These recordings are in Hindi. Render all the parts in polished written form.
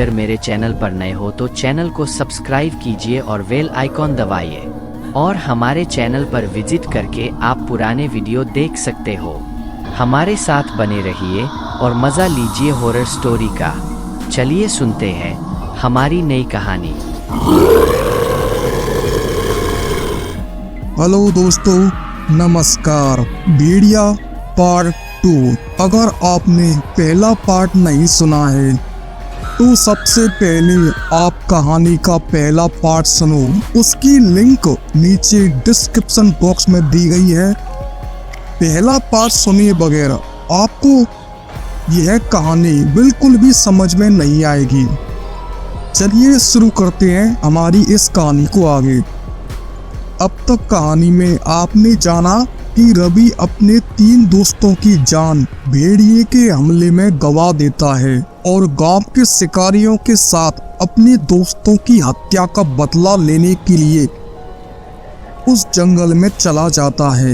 अगर मेरे चैनल पर नए हो तो चैनल को सब्सक्राइब कीजिए और बेल आइकॉन दबाइए, और हमारे चैनल पर विजिट करके आप पुराने वीडियो देख सकते हो। हमारे साथ बने रहिए और मज़ा लीजिए हॉरर स्टोरी का। चलिए सुनते हैं हमारी नई कहानी। हेलो दोस्तों, नमस्कार। भेड़िया पार्ट 2। अगर आपने पहला पार्ट नहीं सुना है तो सबसे पहले आप कहानी का पहला पार्ट सुनो। उसकी लिंक नीचे डिस्क्रिप्शन बॉक्स में दी गई है। पहला पार्ट सुने बगैर आपको यह कहानी बिल्कुल भी समझ में नहीं आएगी। चलिए शुरू करते हैं हमारी इस कहानी को आगे। अब तक कहानी में आपने जाना कि रवि अपने 3 दोस्तों की जान भेड़िए के हमले में गंवा देता है और गांव के शिकारियों के साथ अपने दोस्तों की हत्या का बदला लेने के लिए उस जंगल में चला जाता है।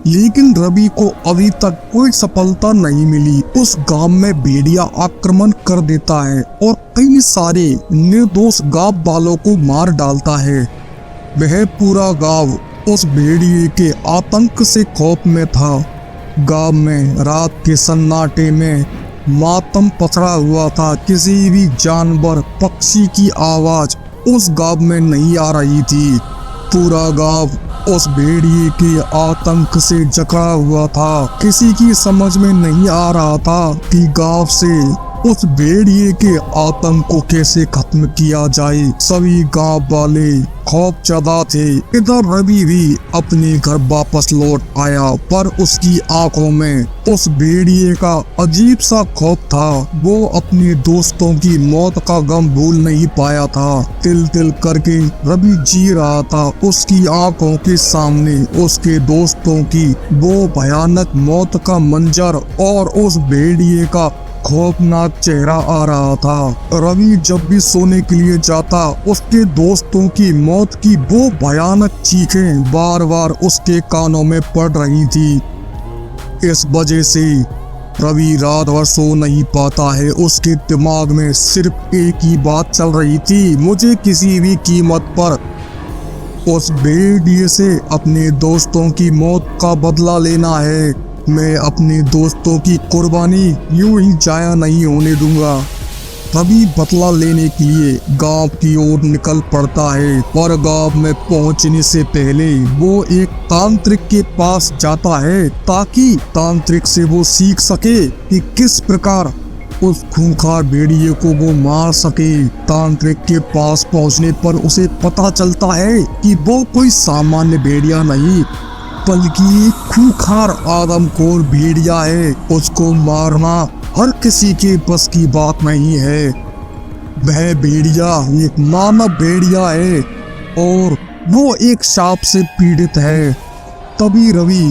लेकिन रवि को अभी तक कोई सफलता नहीं मिली। उस गांव में भेड़िया आक्रमण कर देता है और कई सारे निर्दोष गांव वालों को मार डालता है। वह पूरा गांव उस भेड़िए के आतंक से खौफ में था। गांव में रात के सन्नाटे में मातम पसरा हुआ था। किसी भी जानवर पक्षी की आवाज उस गांव में नहीं आ रही थी। पूरा गांव उस भेड़िए के आतंक से जकड़ा हुआ था। किसी की समझ में नहीं आ रहा था कि गांव से उस भेड़िए के आतंक को कैसे खत्म किया जाए। सभी गांव वाले खौफजदा थे। इधर रवि भी अपने घर वापस लौट आया, पर उसकी आंखों में उस भेड़िए का अजीब सा खौफ था। वो अपने दोस्तों की मौत का गम भूल नहीं पाया था। तिल तिल करके रवि जी रहा था। उसकी आंखों के सामने उसके दोस्तों की वो भयानक मौत का मंजर और उस भेड़िए का खौफनाक चेहरा आ रहा था। रवि जब भी सोने के लिए जाता, उसके दोस्तों की मौत की वो भयानक चीखें बार बार उसके कानों में पड़ रही थी। इस वजह से रवि रात भर सो नहीं पाता है। उसके दिमाग में सिर्फ एक ही बात चल रही थी, मुझे किसी भी कीमत पर उस भेड़िए से अपने दोस्तों की मौत का बदला लेना है। मैं अपने दोस्तों की कुर्बानी यूं ही जाया नहीं होने दूंगा। रवि बदला लेने के लिए गांव की ओर निकल पड़ता है, पर गांव में पहुंचने से पहले वो एक तांत्रिक के पास जाता है ताकि तांत्रिक से वो सीख सके कि किस प्रकार उस खूंखार भेड़िए को वो मार सके। तांत्रिक के पास पहुंचने पर उसे पता चलता है कि वो कोई सामान्य भेड़िया नहीं, बल्कि खूंखार आदमखोर भेड़िया है। उसको मारना हर किसी के बस की बात नहीं है। वह भेड़िया एक मानव भेड़िया है और वो एक सांप से पीड़ित है। तभी रवि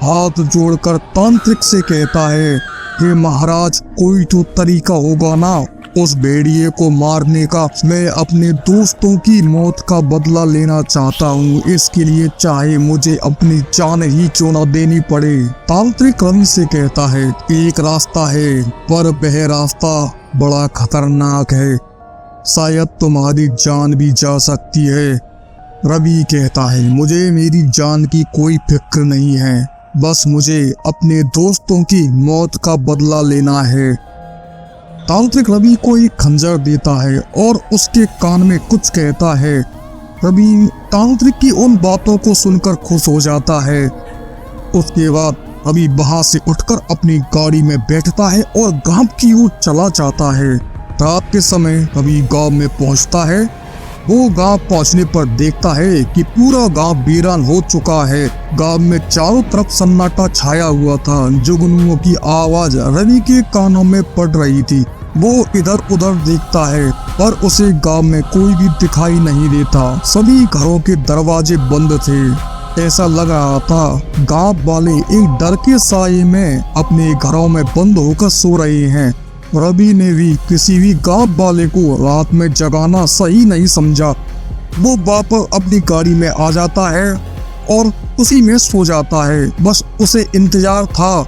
हाथ जोड़कर तांत्रिक से कहता है, हे महाराज, कोई तो तरीका होगा ना उस भेड़िए को मारने का। मैं अपने दोस्तों की मौत का बदला लेना चाहता हूँ। इसके लिए चाहे मुझे अपनी जान ही क्यों न देनी पड़े। तांत्रिक रवि से कहता है, एक रास्ता है, पर वह रास्ता बड़ा खतरनाक है। शायद तुम्हारी जान भी जा सकती है। रवि कहता है, मुझे मेरी जान की कोई फिक्र नहीं है, बस मुझे अपने दोस्तों की मौत का बदला लेना है। तांत्रिक रवि को एक खंजर देता है और उसके कान में कुछ कहता है। रवि तांत्रिक की उन बातों को सुनकर खुश हो जाता है। उसके बाद रवि वहां से उठकर अपनी गाड़ी में बैठता है और गांव की ओर चला जाता है। रात के समय रवि गांव में पहुंचता है। वो गांव पहुंचने पर देखता है कि पूरा गांव वीरान हो चुका है। गांव में चारों तरफ सन्नाटा छाया हुआ था। जुगनुओं की आवाज रवि के कानों में पड़ रही थी। वो इधर उधर देखता है, पर उसे गांव में कोई भी दिखाई नहीं देता। सभी घरों के दरवाजे बंद थे। ऐसा लग रहा था गांव वाले एक डर के साए में अपने घरों में बंद होकर सो रहे हैं। रवि ने भी किसी भी गांव वाले को रात में जगाना सही नहीं समझा। वो वापस अपनी गाड़ी में आ जाता है और उसी में सो जाता है। बस उसे इंतजार था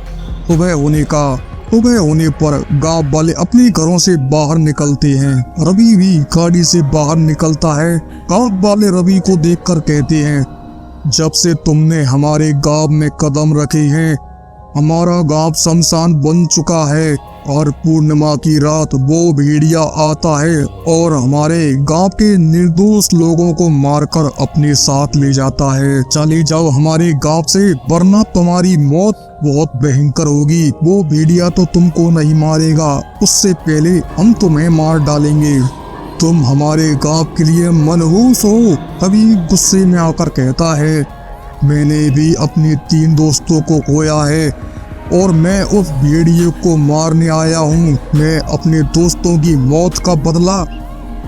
सुबह होने का। सुबह होने पर गांव वाले अपने घरों से बाहर निकलते हैं। रवि भी गाड़ी से बाहर निकलता है। गांव वाले रवि को देखकर कहते हैं, जब से तुमने हमारे गांव में कदम रखे हैं, हमारा गांव शमशान बन चुका है। और पूर्णिमा की रात वो भेड़िया आता है और हमारे गांव के निर्दोष लोगों को मारकर अपने साथ ले जाता है। चले जाओ हमारे गांव से, वरना तुम्हारी मौत बहुत भयंकर होगी। वो भेड़िया तो तुमको नहीं मारेगा, उससे पहले हम तुम्हें मार डालेंगे। तुम हमारे गांव के लिए मनहूस हो। तभी गुस्से में आकर कहता है, मैंने भी अपने 3 दोस्तों को खोया है और मैं उस भेड़िए को मारने आया हूँ। मैं अपने दोस्तों की मौत का बदला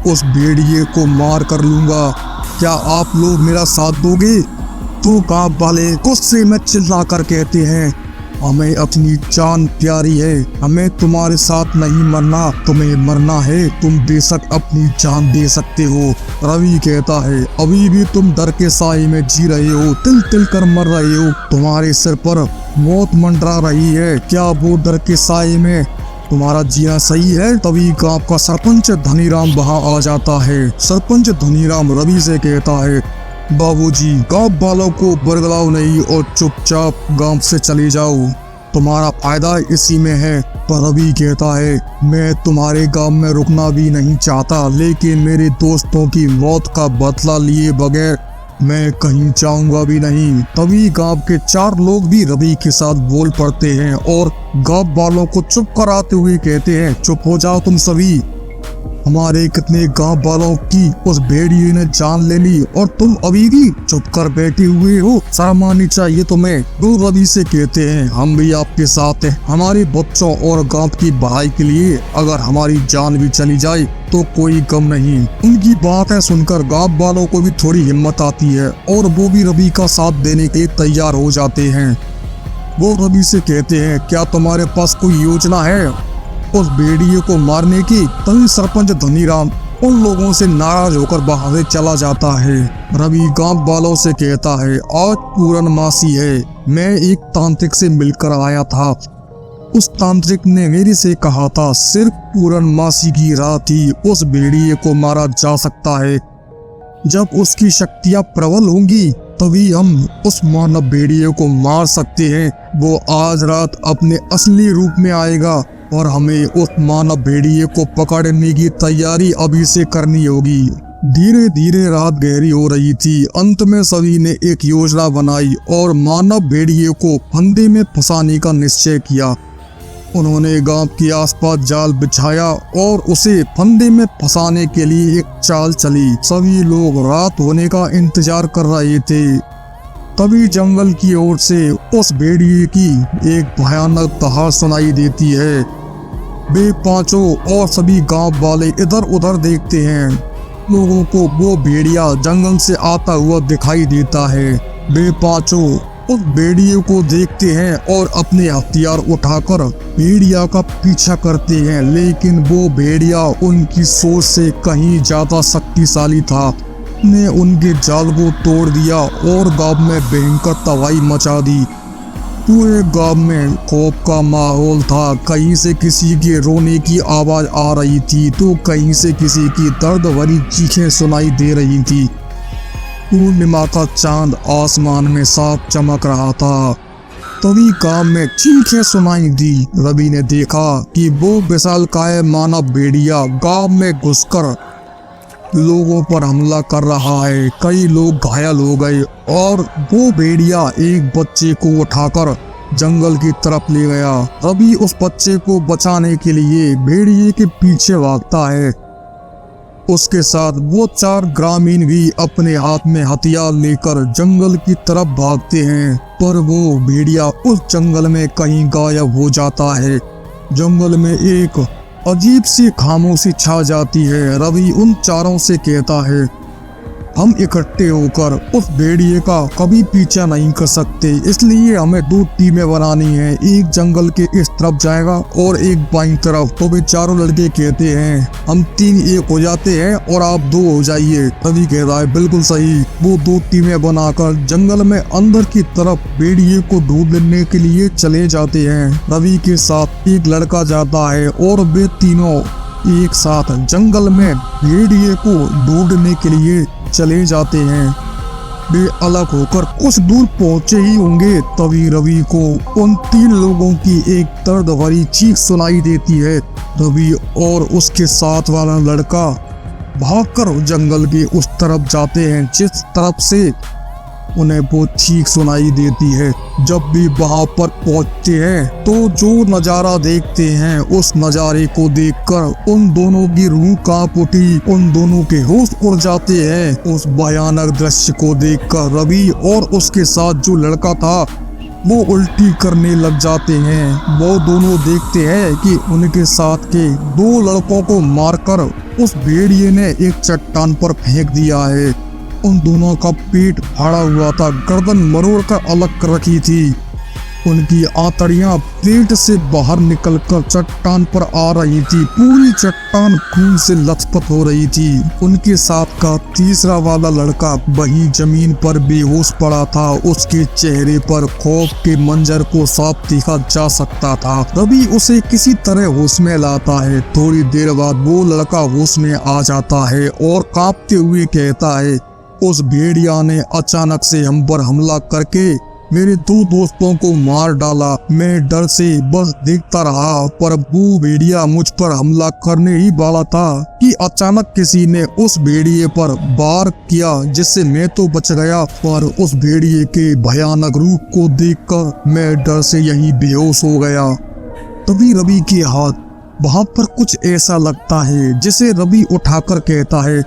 उस भेड़िए को मार कर लूंगा। क्या आप लोग मेरा साथ दोगे? तो गांव वाले गुस्से में चिल्लाकर कहते हैं, हमें अपनी जान प्यारी है, हमें तुम्हारे साथ नहीं मरना, तुम्हें मरना है, तुम बेशक अपनी जान दे सकते हो। रवि कहता है, अभी भी तुम डर के साए में जी रहे हो, तिल तिल कर मर रहे हो, तुम्हारे सिर पर मौत मंडरा रही है। क्या वो डर के साए में तुम्हारा जीना सही है? तभी गांव का सरपंच धनीराम वहां आ जाता है। सरपंच धनीराम रवि से कहता है, बाबूजी, गांव वालों को बरगलाओ नहीं और चुपचाप गांव से चले जाओ, तुम्हारा फायदा इसी में है। पर रवि कहता है, मैं तुम्हारे गांव में रुकना भी नहीं चाहता, लेकिन मेरे दोस्तों की मौत का बदला लिए बगैर मैं कहीं जाऊंगा भी नहीं। तभी गांव के 4 लोग भी रवि के साथ बोल पड़ते हैं और गांव वालों को चुप कराते हुए कहते हैं, चुप हो जाओ तुम सभी, हमारे कितने गांव वालों की उस भेड़िए ने जान ले ली और तुम अभी भी चुप कर बैठे हुए हो, शर्म आनी चाहिए तुम्हें। वो रवि से कहते हैं, हम भी आपके साथ हैं, हमारे बच्चों और गांव की भलाई के लिए अगर हमारी जान भी चली जाए तो कोई गम नहीं। उनकी बातें सुनकर गांव वालों को भी थोड़ी हिम्मत आती है और वो भी रवि का साथ देने के लिए तैयार हो जाते हैं। वो रवि से कहते हैं, क्या तुम्हारे पास कोई योजना है उस भेड़िए को मारने की? तभी सरपंच धनीराम उन लोगों से नाराज होकर वहां से चला जाता है। रवि गांव वालों से कहता है, आज पूर्णमासी है, मैं एक तांत्रिक से मिलकर आया था। उस तांत्रिक ने मेरे से कहा था, सिर्फ पूर्णमासी की रात ही उस भेड़िए को मारा जा सकता है। जब उसकी शक्तियां प्रबल होंगी तभी हम उस मानव भेड़िए को मार सकते हैं। वो आज रात अपने असली रूप में आएगा और हमें उस मानव भेड़िए को पकड़ने की तैयारी अभी से करनी होगी। धीरे धीरे रात गहरी हो रही थी। अंत में सभी ने एक योजना बनाई और मानव भेड़िए को फंदे में फंसाने का निश्चय किया। उन्होंने गांव के आसपास जाल बिछाया और उसे फंदे में फंसाने के लिए एक चाल चली। सभी लोग रात होने का इंतजार कर रहे थे। तभी जंगल की ओर से उस भेड़िए की एक भयानक दहाड़ सुनाई देती है। वे पांचों और सभी गांव वाले इधर उधर देखते हैं। लोगों को वो भेड़िया जंगल से आता हुआ दिखाई देता है। वे पांचों उस भेड़िए को देखते हैं और अपने हथियार उठाकर भेड़िया का पीछा करते हैं, लेकिन वो भेड़िया उनकी सोच से कहीं ज्यादा शक्तिशाली था। ने उनके जाल को तोड़ दिया और गांव में भयंकर तबाही मचा दी। पूरे गांव में खौफ का माहौल था। कहीं से किसी के रोने की आवाज आ रही थी तो कहीं से किसी की दर्द भरी चीखें सुनाई दे रही थी। पूर्णिमा का चांद आसमान में साफ चमक रहा था। तभी गांव में चीखें सुनाई दी। रवि ने देखा कि वो विशालकाय मानव भेड़िया गांव में घुसकर लोगों पर हमला कर रहा है। कई लोग घायल हो गए और वो भेड़िया एक बच्चे को उठाकर जंगल की तरफ ले गया। रवि उस बच्चे को बचाने के लिए भेड़िए के पीछे भागता है। उसके साथ वो 4 ग्रामीण भी अपने हाथ में हथियार लेकर जंगल की तरफ भागते हैं, पर वो भेड़िया उस जंगल में कहीं गायब हो जाता है। जंगल में एक अजीब सी खामोशी छा जाती है। रवि उन चारों से कहता है, हम इकट्ठे होकर उस भेड़िए का कभी पीछा नहीं कर सकते, इसलिए हमें 2 टीमें बनानी है। एक जंगल के इस तरफ जाएगा और एक बाईं तरफ। तो वे चारों लड़के कहते हैं हम 3 एक हो जाते हैं और आप 2 हो जाइए। रवि कहता है बिल्कुल सही। वो 2 टीमें बनाकर जंगल में अंदर की तरफ भेड़िए को ढूंढने के लिए चले जाते हैं। रवि के साथ एक लड़का जाता है और वे तीनों एक साथ जंगल में भेड़िए को ढूंढने के लिए चले जाते हैं। वे अलग होकर कुछ दूर पहुंचे ही होंगे तभी रवि को उन 3 लोगों की एक दर्द भरी चीख सुनाई देती है। रवि और उसके साथ वाला लड़का भागकर जंगल के उस तरफ जाते हैं जिस तरफ से उन्हें वो चीख सुनाई देती है। जब भी वहां पर पहुंचते हैं तो जो नजारा देखते हैं उस नजारे को देखकर उन दोनों की रूह कांप उठी। उन दोनों के होश उड़ जाते हैं। उस भयानक दृश्य को देखकर रवि और उसके साथ जो लड़का था वो उल्टी करने लग जाते हैं। वो दोनों देखते हैं कि उनके साथ के 2 लड़कों को मारकर उस भेड़िए ने एक चट्टान पर फेंक दिया है। उन दोनों का पेट फाड़ा हुआ था, गर्दन मरोड़ कर अलग कर रखी थी। उनकी आंतड़ियां पेट से बाहर निकलकर चट्टान पर आ रही थी। पूरी चट्टान खून से लथपथ हो रही थी। उनके साथ का तीसरा वाला लड़का वहीं जमीन पर बेहोश पड़ा था। उसके चेहरे पर खौफ के मंजर को साफ देखा जा सकता था। रवि उसे किसी तरह होश में लाता है। थोड़ी देर बाद वो लड़का होश में आ जाता है और कांपते हुए कहता है उस भेड़िया ने अचानक से हम पर हमला करके मेरे 2 दोस्तों को मार डाला। मैं डर से बस देखता रहा पर वो भेड़िया मुझ पर हमला करने ही वाला था कि अचानक किसी ने उस भेड़िए पर वार किया जिससे मैं तो बच गया, पर उस भेड़िए के भयानक रूप को देखकर मैं डर से यहीं बेहोश हो गया। तभी रवि के हाथ वहां पर कुछ ऐसा लगता है जिसे रवि उठाकर कहता है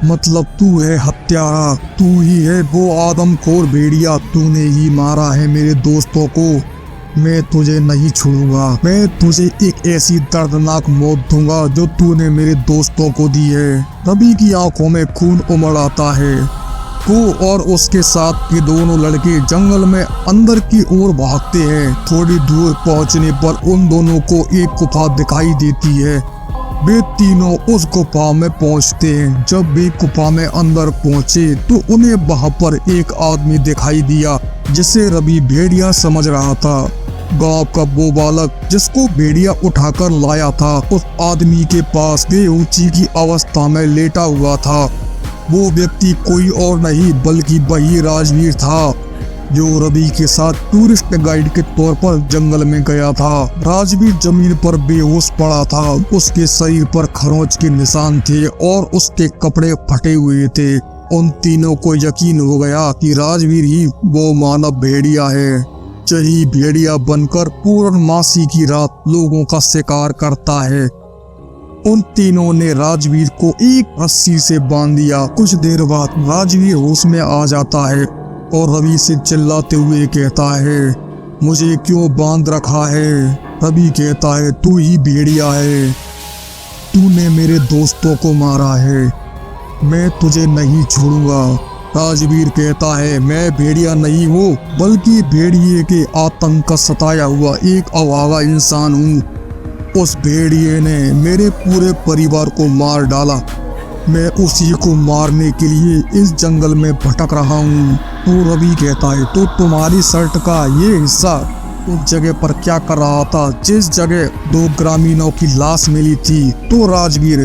मतलब तू है हत्यारा, तू ही है वो आदमखोर भेड़िया, तूने ही मारा है मेरे दोस्तों को। मैं तुझे नहीं छोड़ूंगा, मैं तुझे एक ऐसी दर्दनाक मौत दूंगा जो तूने मेरे दोस्तों को दी है। रवि की आंखों में खून उमड़ आता है। वो और उसके साथ के दोनों लड़के जंगल में अंदर की ओर भागते हैं। थोड़ी दूर पहुंचने पर उन दोनों को एक गुफा दिखाई देती है। वे तीनों उस गुफा में पहुंचते हैं। जब वे गुफा में अंदर पहुंचे तो उन्हें वहां पर एक आदमी दिखाई दिया जिसे रवि भेड़िया समझ रहा था। गांव का वो बालक जिसको भेड़िया उठाकर लाया था उस आदमी के पास बेहोशी की अवस्था में लेटा हुआ था। वो व्यक्ति कोई और नहीं बल्कि वही राजवीर था जो रवि के साथ टूरिस्ट गाइड के तौर पर जंगल में गया था। राजवीर जमीन पर बेहोश पड़ा था। उसके शरीर पर खरोंच के निशान थे और उसके कपड़े फटे हुए थे। उन तीनों को यकीन हो गया कि राजवीर ही वो मानव भेड़िया है यही भेड़िया बनकर पूर्णमासी की रात लोगों का शिकार करता है। उन तीनों ने राजवीर को एक रस्सी से बांध दिया। कुछ देर बाद राजवीर होश में आ जाता है और रवि से चिल्लाते हुए कहता है मुझे क्यों बांध रखा है। रवि कहता है तू ही भेड़िया है, तूने मेरे दोस्तों को मारा है, मैं तुझे नहीं छोड़ूंगा। राजवीर कहता है मैं भेड़िया नहीं हूँ बल्कि भेड़िए के आतंक का सताया हुआ एक अभागा इंसान हूँ। उस भेड़िए ने मेरे पूरे परिवार को मार डाला। मैं उसी को मारने के लिए इस जंगल में भटक रहा हूँ। तो रवि कहता है तो तुम्हारी शर्ट का ये हिस्सा उस जगह पर क्या कर रहा था जिस जगह 2 ग्रामीणों की लाश मिली थी। तो राजवीर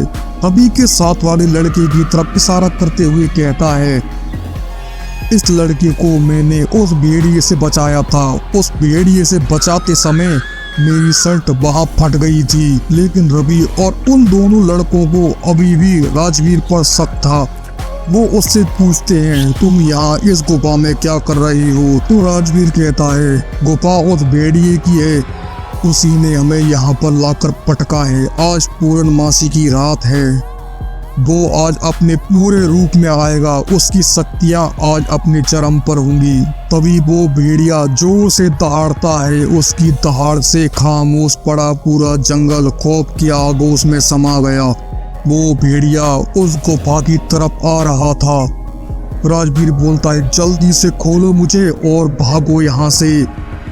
रवि के साथ वाले लड़के की तरफ इशारा करते हुए कहता है इस लड़के को मैंने उस भेड़िए से बचाया था। उस भेड़िए से बचाते समय मेरी शर्ट वहां फट गई थी, लेकिन रवि और उन दोनों लड़कों को अभी भी राजवीर पर शक था। वो उससे पूछते हैं तुम यहाँ इस गुफा में क्या कर रही हो। तो राजवीर कहता है गुफा उस भेड़िए की है, उसी ने हमें यहाँ पर लाकर पटका है। आज पूर्णमासी की रात है, वो आज अपने पूरे रूप में आएगा। उसकी शक्तियाँ आज अपने चरम पर होंगी। तभी वो भेड़िया जोर से दहाड़ता है। उसकी दहाड़ से खामोश पड़ा पूरा जंगल खौफ की आगोश में समा गया। वो भेड़िया उस गुफा की तरफ आ रहा था। राजवीर बोलता है जल्दी से खोलो मुझे और भागो यहाँ से।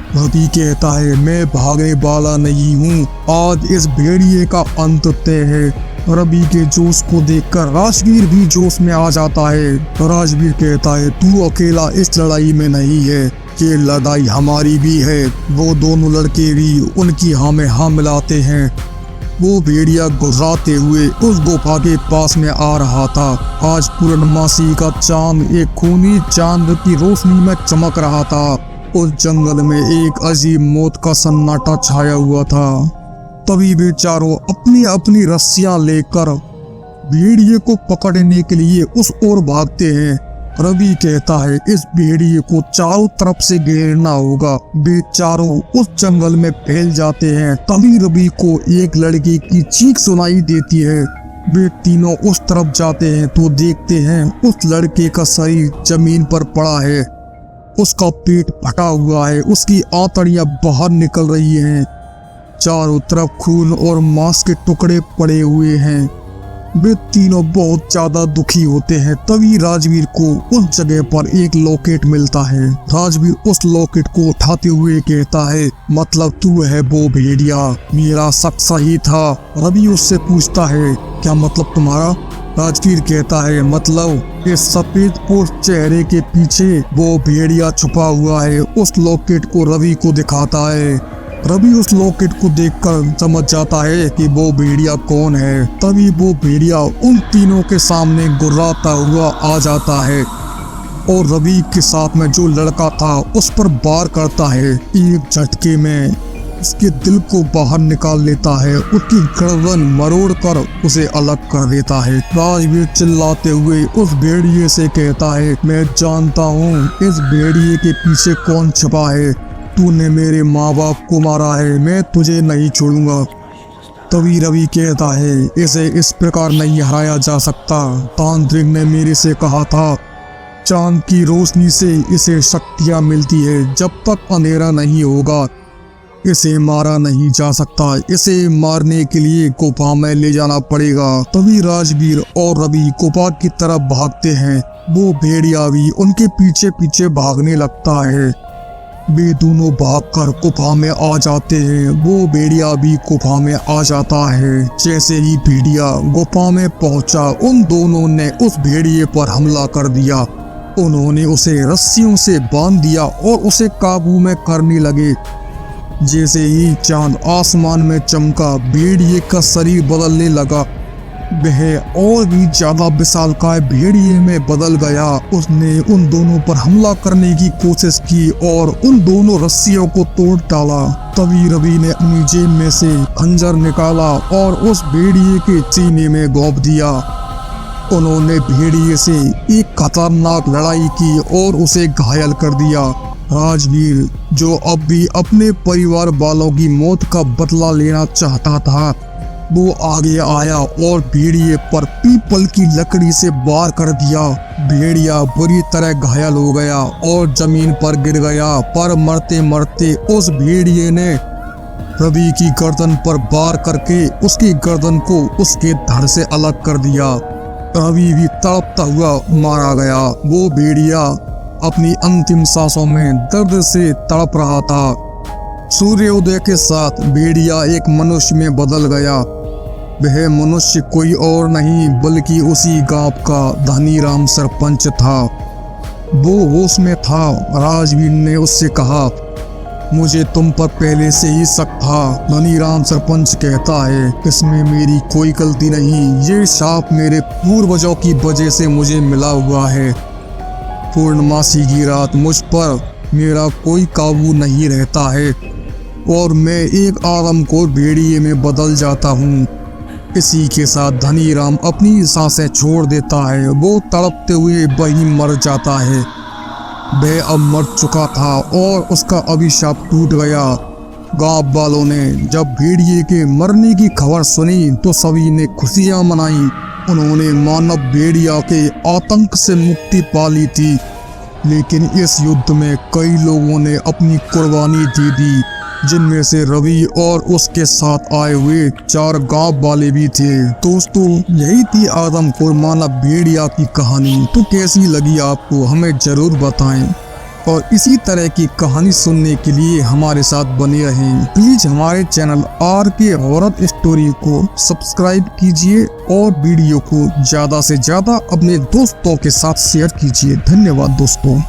रवि कहता है मैं भागने वाला नहीं हूँ, आज इस भेड़िए का अंत तय है। रवि के जोश को देखकर राजवीर भी जोश में आ जाता है। राजवीर कहता है तू अकेला इस लड़ाई में नहीं है, ये लड़ाई हमारी भी है। वो दोनों लड़के भी उनकी हाँ में हाँ मिलाते हैं। वो भेड़िया गुजराते हुए उस गुफा के पास में आ रहा था। आज पूर्णमासी का चांद एक खूनी चांद की रोशनी में चमक रहा था। उस जंगल में एक अजीब मौत का सन्नाटा छाया हुआ था। तभी वे चारों अपनी अपनी रस्सियां लेकर भेड़िए को पकड़ने के लिए उस ओर भागते हैं। रवि कहता है इस भेड़िए को चारों तरफ से घेरना होगा। वे चारों उस जंगल में फैल जाते हैं। तभी रवि को एक लड़की की चीख सुनाई देती है। वे तीनों उस तरफ जाते हैं तो देखते हैं उस लड़के का शरीर जमीन पर पड़ा है। उसका पेट फटा हुआ है, उसकी आंतड़ियां बाहर निकल रही हैं। चारों तरफ खून और मांस के टुकड़े पड़े हुए हैं। वे तीनों बहुत ज्यादा दुखी होते हैं। तभी राजवीर को उस जगह पर एक लॉकेट मिलता है। राजवीर उस लॉकेट को उठाते हुए कहता है मतलब तू है वो भेड़िया, मेरा शक सही था। रवि उससे पूछता है क्या मतलब तुम्हारा? राजवीर कहता है मतलब इस सफेद पोश चेहरे के पीछे वो भेड़िया छुपा हुआ है। उस लॉकेट को रवि को दिखाता है। रवि उस लॉकेट को देखकर समझ जाता है कि वो भेड़िया कौन है। तभी वो भेड़िया उन तीनों के सामने गुर्राता हुआ आ जाता है और रवि के साथ में जो लड़का था उस पर वार करता है। एक झटके में उसके दिल को बाहर निकाल लेता है, उसकी गर्दन मरोड़ कर उसे अलग कर देता है। राजवीर चिल्लाते हुए उस भेड़िए से कहता है मैं जानता हूँ इस भेड़िए के पीछे कौन छिपा है। तूने मेरे माँ बाप को मारा है, मैं तुझे नहीं छोड़ूंगा। तभी रवि कहता है इसे इस प्रकार नहीं हराया जा सकता। तांत्रिक ने मेरे से कहा था चांद की रोशनी से इसे शक्तियाँ मिलती है। जब तक अंधेरा नहीं होगा इसे मारा नहीं जा सकता। इसे मारने के लिए गुफा में ले जाना पड़ेगा। तभी राजवीर और रवि गुफा की तरफ भागते हैं। वो भेड़िया भी उनके पीछे पीछे भागने लगता है। वे दोनों भागकर गुफा में आ जाते हैं। वो भेड़िया भी गुफा में आ जाता है। जैसे ही भेड़िया गुफा में पहुंचा उन दोनों ने उस भेड़िए पर हमला कर दिया। उन्होंने उसे रस्सियों से बांध दिया और उसे काबू में करने लगे। जैसे ही चांद आसमान में चमका भेड़िए का शरीर बदलने लगा। वह और भी ज्यादा विशालकाय भेड़िए में बदल गया। उसने उन दोनों पर हमला करने की कोशिश की और उन दोनों रस्सियों को तोड़ डाला। तभी रवि ने अपनी जेब में से खंजर निकाला और उस भेड़िए के सीने में घोंप दिया। उन्होंने भेड़िए से एक खतरनाक लड़ाई की और उसे घायल कर दिया। राजवीर जो अब भी अपने परिवार वालों की मौत का बदला लेना चाहता था, वो आगे आया और भेड़िए पर पीपल की लकड़ी से वार कर दिया। भेड़िया बुरी तरह घायल हो गया और जमीन पर गिर गया, पर मरते मरते उस भेड़िए ने रवि की गर्दन पर वार करके उसकी गर्दन को उसके धड़ से अलग कर दिया। रवि भी तड़पता हुआ मारा गया। वो भेड़िया अपनी अंतिम सांसों में दर्द से तड़प रहा था। सूर्योदय के साथ भेड़िया एक मनुष्य में बदल गया। वह मनुष्य कोई और नहीं बल्कि उसी गांव का धनीराम सरपंच था। वो होश में था। राजवीर ने उससे कहा मुझे तुम पर पहले से ही शक था। धनीराम सरपंच कहता है इसमें मेरी कोई गलती नहीं, ये शाप मेरे पूर्वजों की वजह से मुझे मिला हुआ है। पूर्णमासी की रात मुझ पर मेरा कोई काबू नहीं रहता है और मैं एक आदमखोर भेड़िए में बदल जाता हूँ। इसी के साथ धनीराम अपनी सांसें छोड़ देता है। वो तड़पते हुए वहीं मर जाता है। वह अब मर चुका था और उसका अभिशाप टूट गया। गांव वालों ने जब भेड़िए के मरने की खबर सुनी तो सभी ने खुशियां मनाई। उन्होंने मानव भेड़िया के आतंक से मुक्ति पा ली थी। लेकिन इस युद्ध में कई लोगों ने अपनी कुर्बानी दे दी। जिनमें से रवि और उसके साथ आए हुए 4 गांव वाले भी थे। दोस्तों, यही थी आदमखोर मानव भेड़िया की कहानी। तो कैसी लगी आपको हमें जरूर बताएं, और इसी तरह की कहानी सुनने के लिए हमारे साथ बने रहें। प्लीज हमारे चैनल RK हॉरर स्टोरी को सब्सक्राइब कीजिए और वीडियो को ज्यादा से ज्यादा अपने दोस्तों के साथ शेयर कीजिए। धन्यवाद दोस्तों।